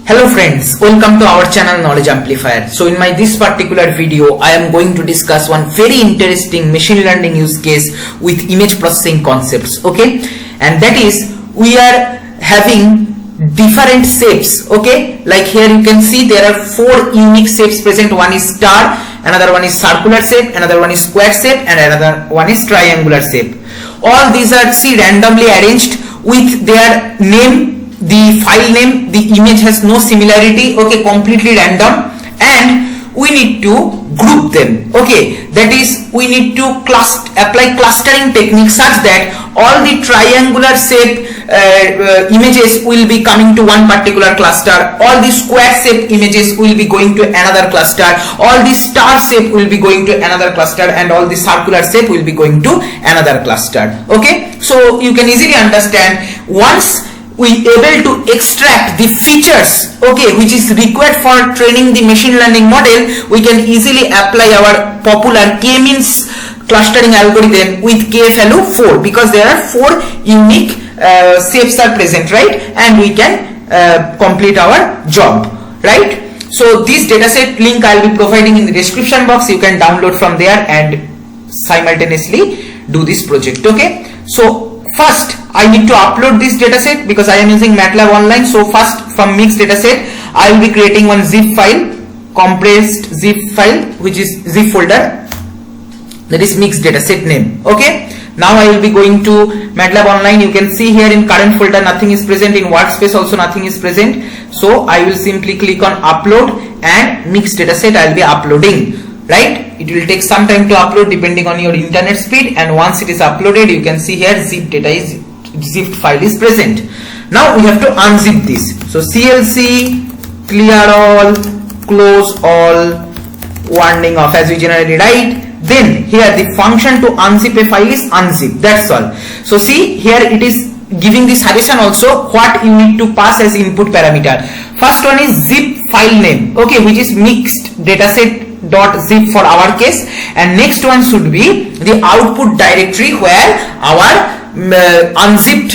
Hello friends, welcome to our channel Knowledge Amplifier. So in this particular video, I am going to discuss one very interesting machine learning use case with image processing concepts. Okay, and that is we are having different shapes. Okay, like here you can see there are four unique shapes present. One is star, another one is circular shape, another one is square shape, and another one is triangular shape. All these are randomly arranged with their name. The file name, the image has no similarity, okay, completely random, and we need to group them. Okay, that is we need to apply clustering technique such that all the triangular shape images will be coming to one particular cluster, all the square shape images will be going to another cluster, all the star shape will be going to another cluster, and all the circular shape will be going to another cluster. Okay, so you can easily understand, once we able to extract the features, okay, which is required for training the machine learning model, we can easily apply our popular k-means clustering algorithm with k value 4, because there are four unique shapes are present, right, and we can complete our job, right? So this dataset link I will be providing in the description box. You can download from there and simultaneously do this project. Okay, so first I need to upload this dataset because I am using MATLAB Online. So first, from mixed dataset I will be creating one zip file, compressed zip file, which is zip folder, that is mixed dataset name. Okay, now I will be going to MATLAB Online. You can see here in current folder nothing is present, in workspace also nothing is present. So I will simply click on upload, and mixed dataset I will be uploading. Right, it will take some time to upload depending on your internet speed, and once it is uploaded, you can see here zip file is present. Now we have to unzip this. So CLC clear all, close all, warning off, as we generally write. Then here the function to unzip a file is unzip. That's all. So see here it is giving the suggestion also what you need to pass as input parameter. First one is zip file name, okay, which is mixed dataset .zip for our case, and next one should be the output directory where our unzipped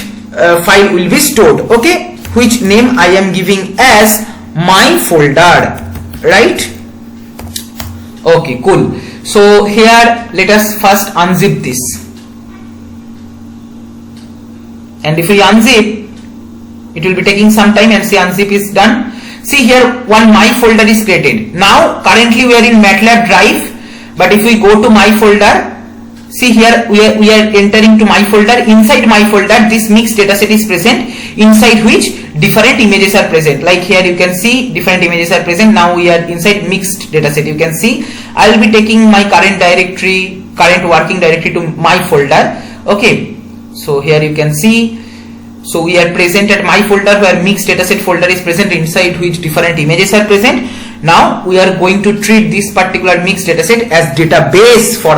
file will be stored, okay, which name I am giving as my folder, right? Okay, cool. So here let us first unzip this, and if we unzip, it will be taking some time, and see unzip is done. See here one my folder is created. Now currently we are in MATLAB drive, but if we go to my folder, see here we are entering to my folder. Inside my folder this mixed dataset is present, inside which different images are present. Like here you can see different images are present. Now we are inside mixed dataset. You can see I will be taking my current working directory to my folder. Okay, so here you can see, so we are present at my folder where mixed dataset folder is present, inside which different images are present. Now we are going to treat this particular mixed dataset as database for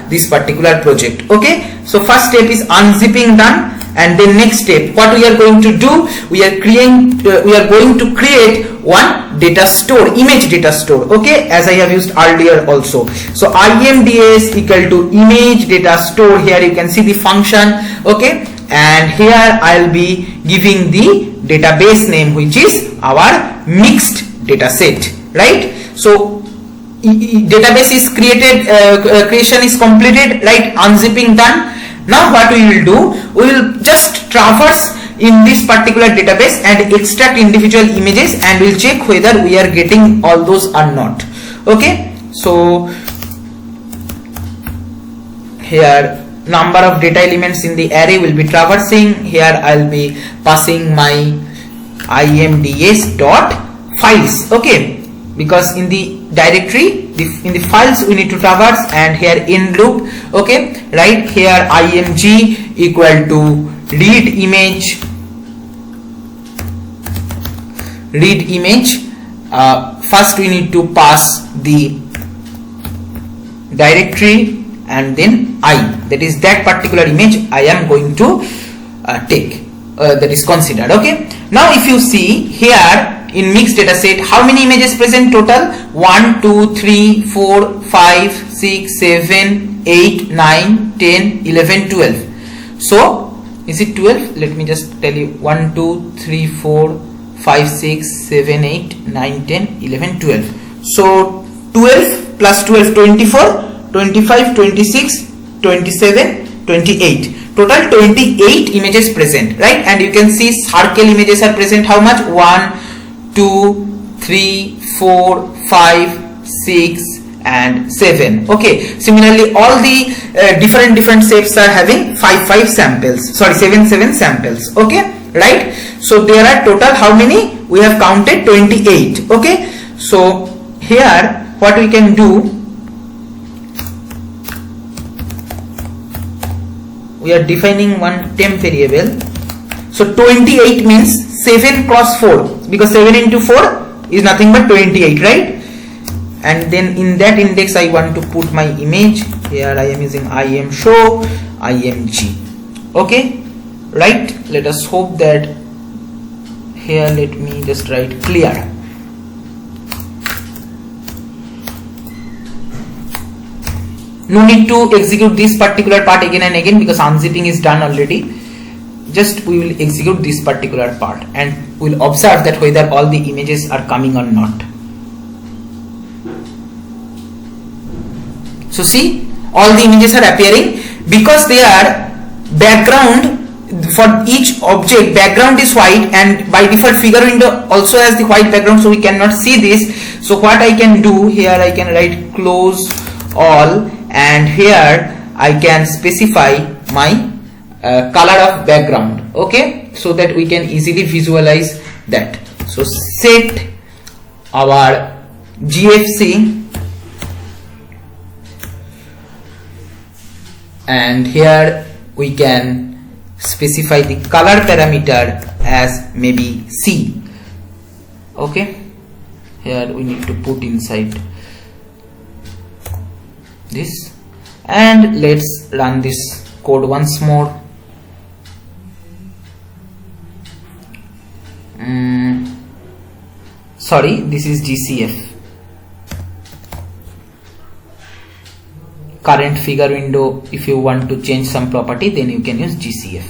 this particular project. Okay, so first step is unzipping done, and then next step what we are going to do, we are going to create one data store, image data store, okay, as I have used earlier also. So imds equal to image data store. Here you can see the function, okay, and here I'll be giving the database name, which is our mixed dataset, right? So database is created, creation is completed, right? Unzipping done. Now what we will do, we will just traverse in this particular database and extract individual images, and we'll check whether we are getting all those or not. Okay, so here number of data elements in the array will be traversing. Here I'll be passing my imds dot files, okay, because in the directory in the files we need to traverse, and here in loop, okay, right, here img equal to read image. First we need to pass the directory, and then that is that particular image I am going to take, that is considered. Okay, now if you see here in mixed dataset, how many images present total? 1 2 3 4 5 6 7 8 9 10 11 12. So is it 12? Let me just tell you, 1 2 3 4 5, 6, 7, 8, 9, 10, 11, 12. So 12 plus 12, 24, 25, 26, 27, 28. Total 28 images present, right? And you can see circle images are present. How much? 1, 2, 3, 4, 5, 6 and 7. Okay, similarly all the different shapes are having 5 samples, sorry 7 samples. Okay, right? So there are total how many? We have counted 28. Okay, so here what we can do, we are defining one temp variable. So 28 means 7 cross 4, because 7 into 4 is nothing but 28, right? And then in that index I want to put my image. Here I am using im show img. Okay, right? Let us hope that here, let me just write clear. No need to execute this particular part again and again, because unzipping is done already. Just we will execute this particular part and we'll observe that whether all the images are coming or not. So see, all the images are appearing because they are background. For each object background is white, and by default figure window also has the white background, so we cannot see this. So what I can do here, I can write close all, and here I can specify my color of background. Okay, so that we can easily visualize that. So set our GFC, and here we can specify the color parameter as maybe C. Okay, here we need to put inside this, and let's run this code once more. Sorry, this is GCF, current figure window. If you want to change some property, then you can use GCF.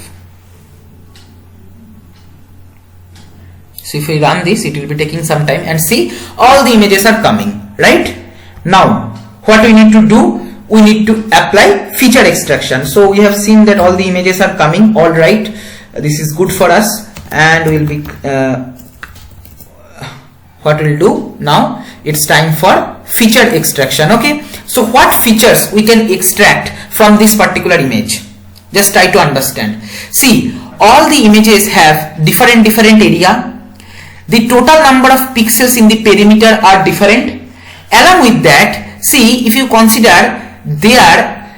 So if we run this, it will be taking some time, and see, all the images are coming, right? Now what we need to do, we need to apply feature extraction. So we have seen that all the images are coming. All right, this is good for us, and we'll be what we'll do now, it's time for feature extraction. Okay, so what features we can extract from this particular image? Just try to understand. See, all the images have different area. The total number of pixels in the perimeter are different. Along with that, see, if you consider their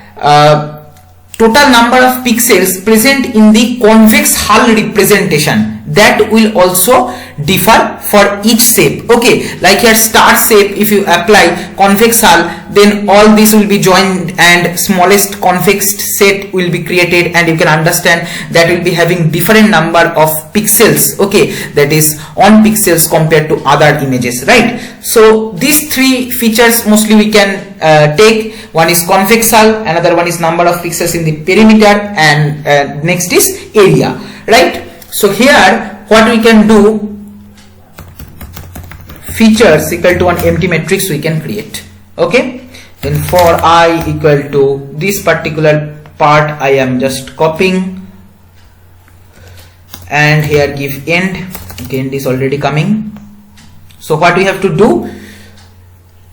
total number of pixels present in the convex hull representation, that will also differ for each shape. Okay, like here star shape, if you apply convex hull, then all this will be joined and smallest convex set will be created, and you can understand that will be having different number of pixels. Okay, that is on pixels compared to other images, right? So these three features mostly we can take. One is convex hull, another one is number of pixels in the perimeter, and next is area, right? So here what we can do, features equal to an empty matrix we can create. Okay, then for I equal to this particular part, I am just copying, and here give end. The end is already coming. So what we have to do,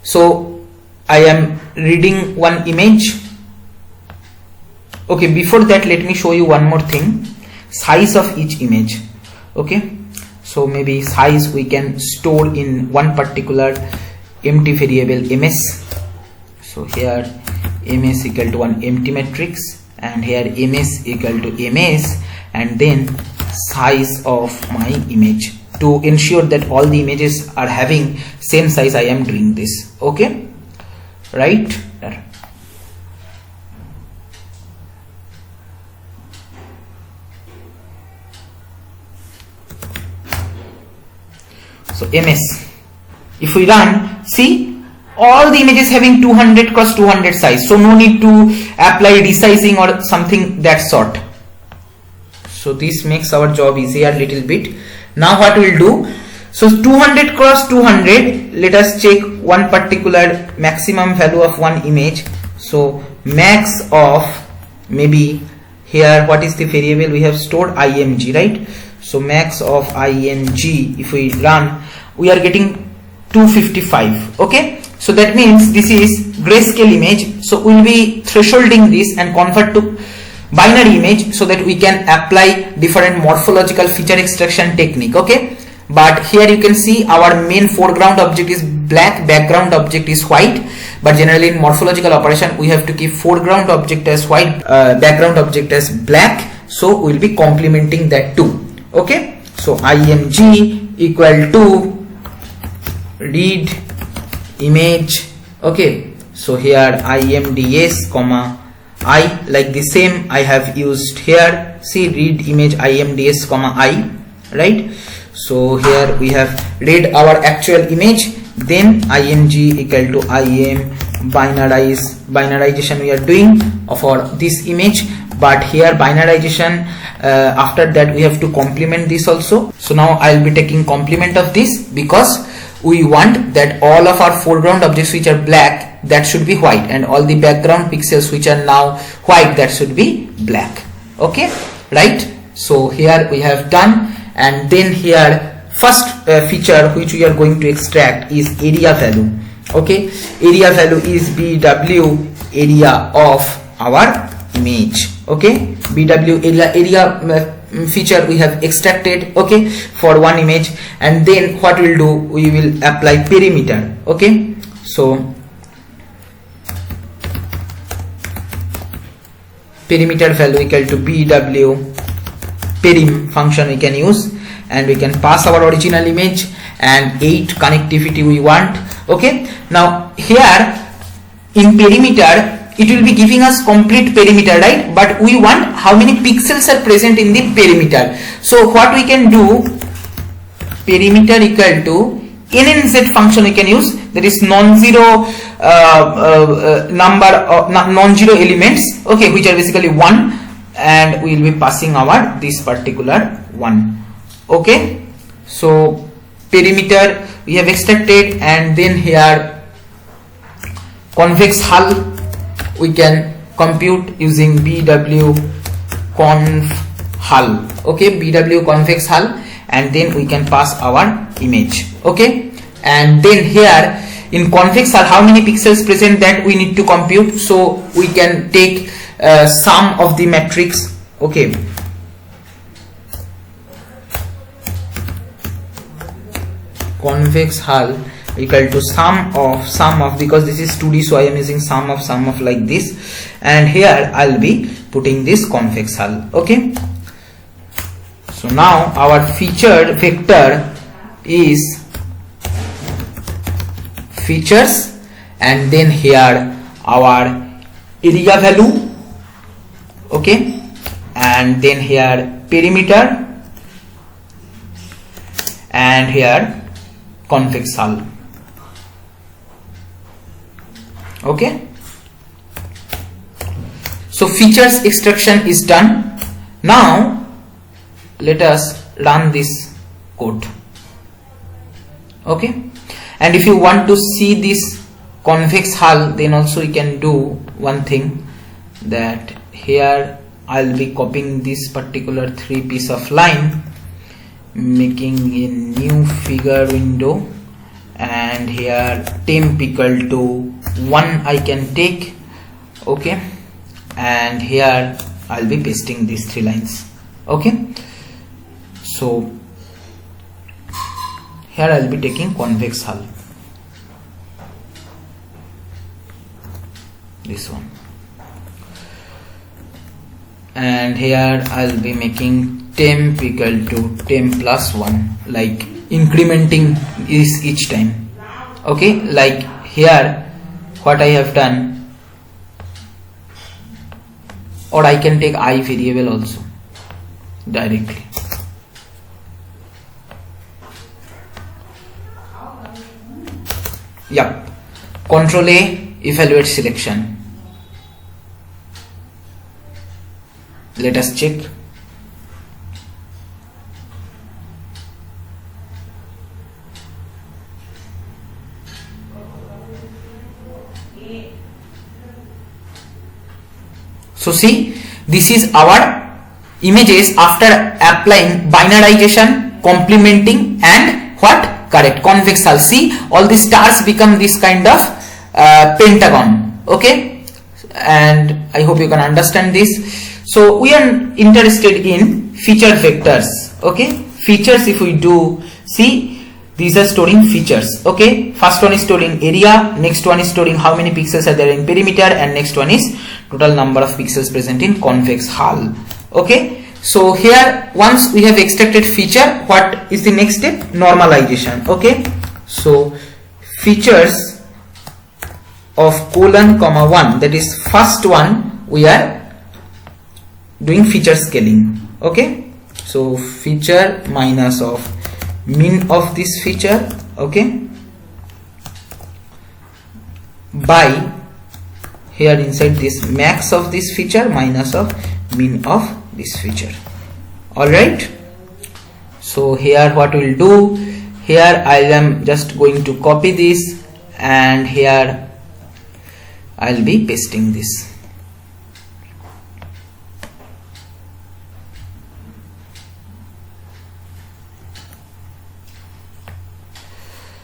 so I am reading one image. Okay, before that let me show you one more thing, size of each image. Okay, so maybe size we can store in one particular empty variable ms. So here ms equal to one empty matrix, and here ms equal to ms, and then size of my image. To ensure that all the images are having same size, I am doing this. Okay, right? So ms, if we run, see, all the images having 200 cross 200 size, so no need to apply resizing or something that sort. So this makes our job easier little bit. Now what we'll do, So 200 cross 200, let us check one particular maximum value of one image. So max of, maybe here what is the variable we have stored, img, right? So max of img, if we run, we are getting 255. Okay, so that means this is grayscale image, so we will be thresholding this and convert to binary image so that we can apply different morphological feature extraction technique. Okay, but here you can see our main foreground object is black, background object is white, but generally in morphological operation we have to keep foreground object as white, background object as black, so we will be complementing that too. Okay, so img equal to read image. Okay, so here imds comma I, like the same I have used here. See, read image imds comma I, right? So here we have read our actual image, then img equal to im binarization we are doing for this image, but here binarization, after that we have to complement this also. So now I'll be taking complement of this because we want that all of our foreground objects which are black, that should be white, and all the background pixels which are now white, that should be black. Okay, right? So here we have done, and then here first feature which we are going to extract is area value. Okay, area value is bw area of our image. Okay, bw area feature we have extracted, okay, for one image, and then what we'll do, we will apply perimeter. Okay, so perimeter value equal to bw perim function we can use, and we can pass our original image and 8 connectivity we want. Okay, now here in perimeter it will be giving us complete perimeter, right? But we want how many pixels are present in the perimeter. So what we can do, perimeter equal to nnz function we can use, that is non-zero number of non-zero elements, okay, which are basically 1, and we will be passing our this particular one. Okay, so perimeter we have extracted, and then here convex hull we can compute using bw conv hull. Okay, bw convex hull, and then we can pass our image. Okay, and then here in convex hull how many pixels present, that we need to compute, so we can take sum of the matrix. Okay, convex hull equal to sum of, because this is 2D, so I am using sum of like this, and here I'll be putting this convex hull. Okay, so now our featured vector is features, and then here our area value. Okay, and then here perimeter, and here convex hull. Okay, so features extraction is done. Now let us run this code. Okay, and if you want to see this convex hull, then also you can do one thing, that here I'll be copying this particular 3 piece of line, making a new figure window, and here temp equal to 1 I can take. Okay, and here I'll be pasting these 3 lines. Okay, so here I'll be taking convex hull, this one, and here I'll be making temp equal to temp plus 1, like incrementing is each time. Okay, like here what I have done, or I can take I variable also directly. Yep, Control A, evaluate selection. Let us check. So see, this is our images after applying binarization, complementing, and what? Correct, convex hull. See, all the stars become this kind of pentagon. Okay, and I hope you can understand this. So we are interested in feature vectors. Okay, features, if we do see, these are storing features. Okay, first one is storing area, next one is storing how many pixels are there in perimeter, and next one is total number of pixels present in convex hull. Okay, so here once we have extracted feature, what is the next step? Normalization. Okay, so features of colon comma 1, that is first one, we are doing feature scaling. Okay, so feature minus of min of this feature, okay, by here inside this max of this feature minus of min of this feature. Alright, so here what we'll do, here I am just going to copy this, and here I'll be pasting this.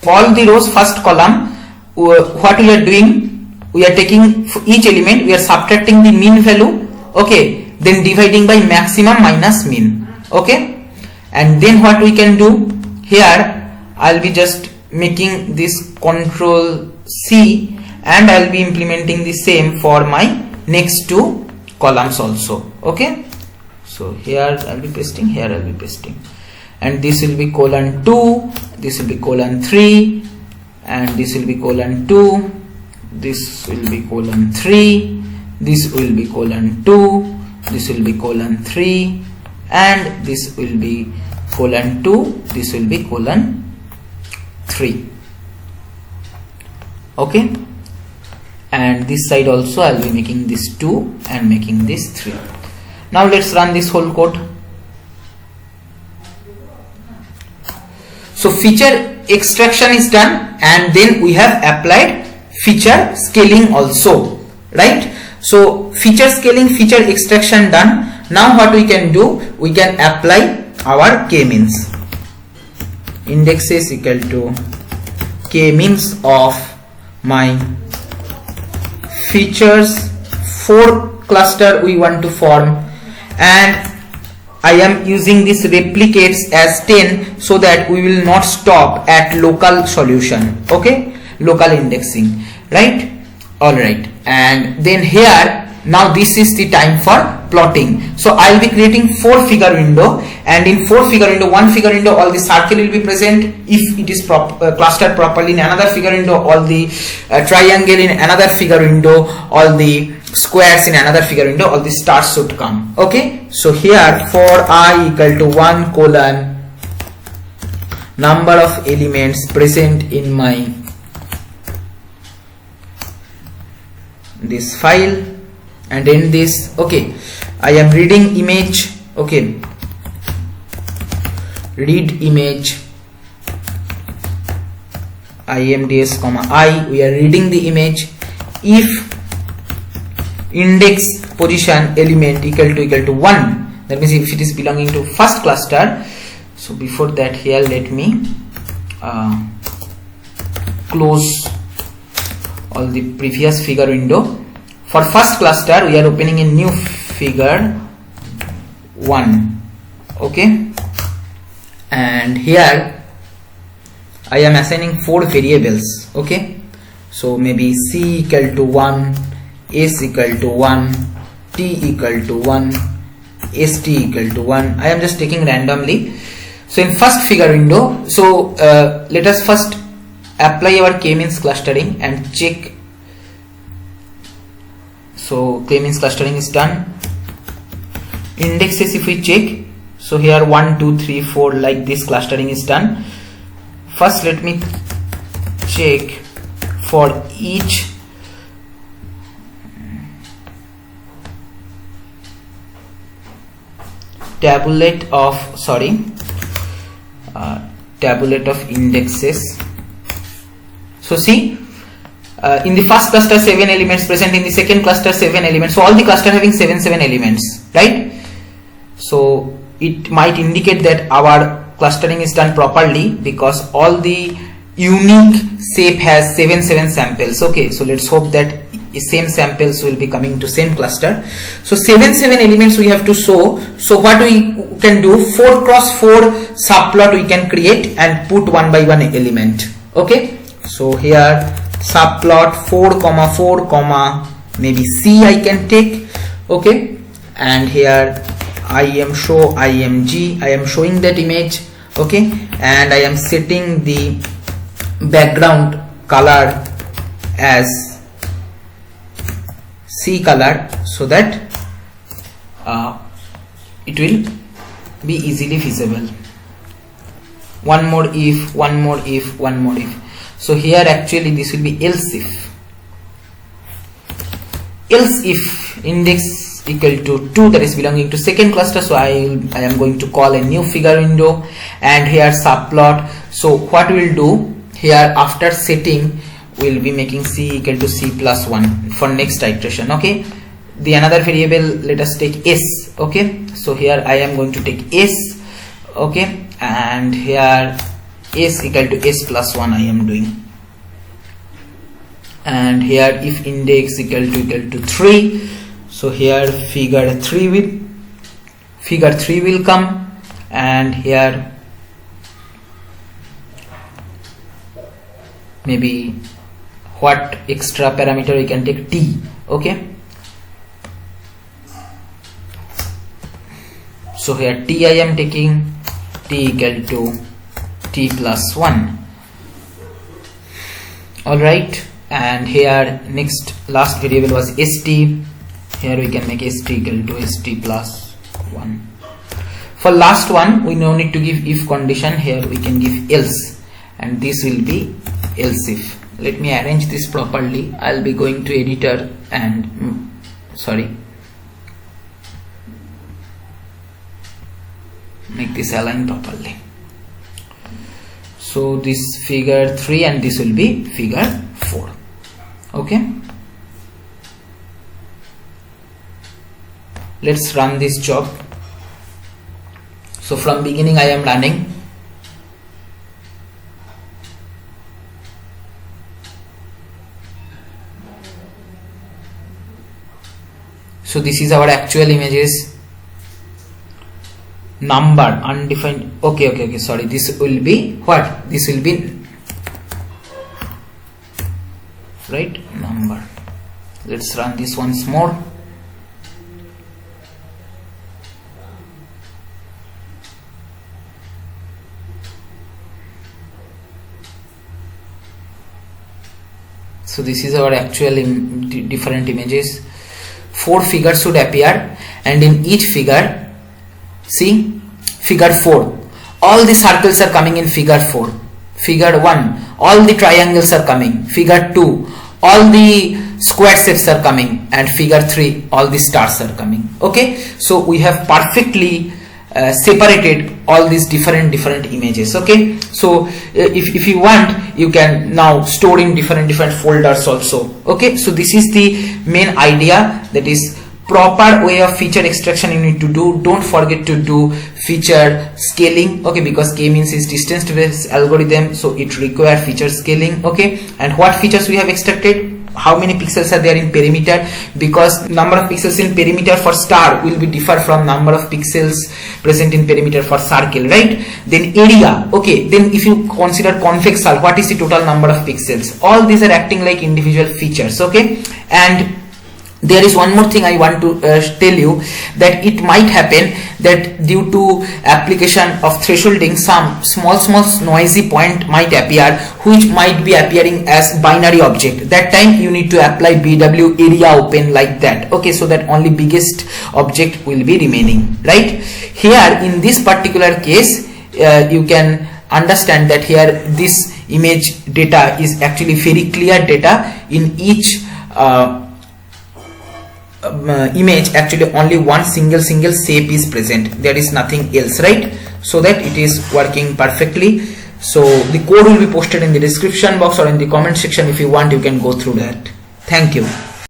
All the rows, first column, what we are doing, we are taking each element, we are subtracting the mean value, okay, then dividing by maximum minus mean. Okay, and then what we can do, here I'll be just making this Control C, and I'll be implementing the same for my next two columns also. Okay, so here I'll be pasting, here I'll be pasting, and this will be colon 2, this will be colon 3, and this will be colon 2, this will be colon 3, this will be colon 2, this will be colon 3, and this will be colon 2, this will be colon 3. Okay, and this side also I'll be making this 2 and making this 3. Now let's run this whole code. So feature extraction is done, and then we have applied feature scaling also, right? So feature scaling, feature extraction done. Now what we can do, we can apply our k-means. Indexes equal to k-means of my features, 4 cluster we want to form, and I am using this replicates as 10 so that we will not stop at local solution. Okay, local indexing, right? Alright, and then here now this is the time for plotting. So I'll be creating 4 figure window, and in 4 figure window, 1 figure window all the circle will be present if it is clustered properly, in another figure window all the triangle, in another figure window all the squares, in another figure window all the stars should come. Okay, so here for I equal to 1 colon number of elements present in my this file, and in this, okay, I am reading image. Okay, read image imds comma I, we are reading the image. If index position element equal to 1, that means if it is belonging to first cluster. So before that, here let me close all the previous figure window. For first cluster we are opening a new figure 1. Okay, and here I am assigning 4 variables. Okay, so maybe c equal to 1, s equal to 1, t equal to 1, st equal to 1. I am just taking randomly. So in first figure window, so let us first apply our k-means clustering and check. So k-means clustering is done. Indexes if we check, so here 1 2 3 4 like this clustering is done. First let me check for each tabulate of tabulate of indexes. So see, in the first cluster 7 elements present, in the second cluster 7 elements, so all the cluster having 7 elements, right? So it might indicate that our clustering is done properly because all the unique shape has 7 samples. Okay, so let's hope that same samples will be coming to same cluster. So 7 elements we have to show. So what we can do, 4 cross 4 subplot we can create and put one by one element. Okay, so here subplot 4 comma 4 comma maybe C I can take. Okay, and here I am showing that image. Okay, and I am setting the background color as C color so that it will be easily visible. One more if. So here actually this will be else if index equal to 2, that is belonging to second cluster. So I am going to call a new figure window, and here subplot. So what we will do here, after setting we'll be making C equal to C plus 1 for next iteration. Okay, the another variable, let us take S. Okay, so here I am going to take S. Okay, and here S equal to S plus 1 I am doing, and here if index equal to 3, so here figure 3 will come, and here maybe what extra parameter we can take, T. Okay, so here T I am taking, T equal to T plus 1. Alright, and here next last variable was ST. Here we can make ST equal to ST plus 1. For last one we no need to give if condition, here we can give else, and this will be else if. Let me arrange this properly. I'll be going to editor and make this align properly. So this figure 3 and this will be figure 4. Okay, let's run this job. So from beginning I am running. So this is our actual images. Number undefined. Okay, sorry, this will be what? This will be right number. Let's run this once more. So this is our actual different images. 4 figures should appear, and in each figure, see, figure 4, all the circles are coming in figure 4. Figure 1, all the triangles are coming. Figure 2, all the square shapes are coming, and figure 3, all the stars are coming. Okay, so we have perfectly separated all these different images. Okay, so if you want, you can now store in different folders also. Okay, so this is the main idea, that is proper way of feature extraction you need to do. Don't forget to do feature scaling. Okay, because k-means is distance based algorithm, so it requires feature scaling. Okay, and what features we have extracted? How many pixels are there in perimeter, because number of pixels in perimeter for star will be differ from number of pixels present in perimeter for circle, right? Then area. Okay, then if you consider convex hull, what is the total number of pixels? All these are acting like individual features. Okay, and there is one more thing I want to tell you, that it might happen that due to application of thresholding, some small noisy point might appear, which might be appearing as binary object. That time you need to apply BW area open like that. Okay, so that only biggest object will be remaining, right? Here in this particular case, you can understand that here this image data is actually very clear data. In each image actually only one single shape is present, there is nothing else, right? So that it is working perfectly. So the code will be posted in the description box or in the comment section. If you want, you can go through that. Thank you.